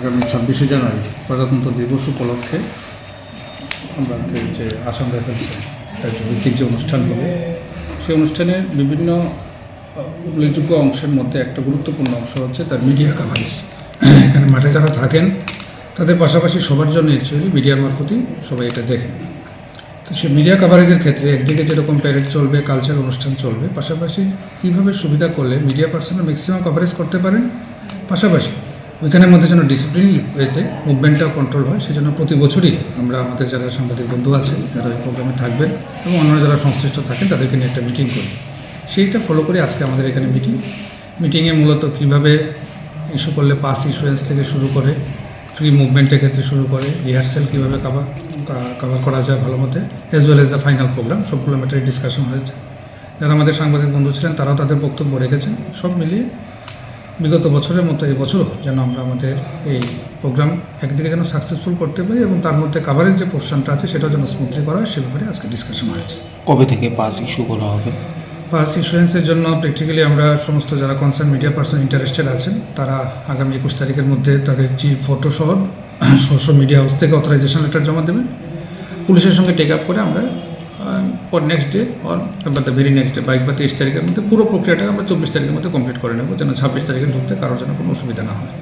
আগামী 26শে জানুয়ারি প্রজাতন্ত্র দিবস উপলক্ষে আমাদের যে আসাম রাইফেলসের রাজ্যভিত্তিক যে অনুষ্ঠানগুলো, সেই অনুষ্ঠানের বিভিন্ন উল্লেখযোগ্য অংশের মধ্যে একটা গুরুত্বপূর্ণ অংশ হচ্ছে তার মিডিয়া কাভারেজ। এখানে মাঠে যারা থাকেন তাদের পাশাপাশি সবার জন্য অ্যাকচুয়ালি মিডিয়ার মারফতই সবাই এটা দেখেন। তো সেই মিডিয়া কাভারেজের ক্ষেত্রে একদিকে যেরকম প্যারেড চলবে, কালচার অনুষ্ঠান চলবে, পাশাপাশি কীভাবে সুবিধা করলে মিডিয়া পার্সোনাল ম্যাক্সিমাম কাভারেজ করতে পারেন, পাশাপাশি ওইখানের মধ্যে যেন ডিসিপ্লিন ওয়েতে মুভমেন্টটাও কন্ট্রোল হয়, সেজন্য প্রতি বছরই আমরা আমাদের যারা সাংবাদিক বন্ধু আছে যারা এই প্রোগ্রামে থাকবেন এবং অন্যান্য যারা সংশ্লিষ্ট থাকেন তাদেরকে নিয়ে একটা মিটিং করি। সেইটা ফলো করে আজকে আমাদের এখানে মিটিংয়ে মূলত কীভাবে ইস্যু করলে পাস ইস্যুয়েন্স থেকে শুরু করে ফ্রি মুভমেন্টের ক্ষেত্রে শুরু করে রিহার্সেল কীভাবে কভার করা যায় ভালো মতে, as well as the final programme, সবগুলো ম্যাটারে ডিসকাশন হয়েছে। যারা আমাদের সাংবাদিক বন্ধু ছিলেন তারাও তাদের বক্তব্য রেখেছেন। সব মিলিয়ে বিগত বছরের মতো এই বছরও যেন আমরা আমাদের এই প্রোগ্রাম একদিকে যেন সাকসেসফুল করতে পারি এবং তার মধ্যে কাভারেজ যে পোর্শনটা আছে সেটাও যেন স্মুথলি করা হয়, সে ব্যাপারে আজকে ডিসকাশন হয়েছে। কবে থেকে পাস ইস্যু করা হবে? পাস ইস্যুয়েন্সের জন্য প্র্যাকটিক্যালি আমরা সমস্ত যারা কনসার্ন মিডিয়া পার্সন ইন্টারেস্টেড আছেন তারা আগামী 21 তারিখের মধ্যে তাদের যে ফটো সহ সোশ্যাল মিডিয়া হাউস থেকে অথরাইজেশন লেটার জমা দেবেন। পুলিশের সঙ্গে টেক আপ করে আমরা পর next day or the very next day 22 বা 23 তারিখের মধ্যে পুরো প্রক্রিয়াটাকে আমরা 24 তারিখের মধ্যে কমপ্লিট করে নেব, যেন 26 তারিখে ঢুকতে কারোর যেন কোনো অসুবিধা না হয়।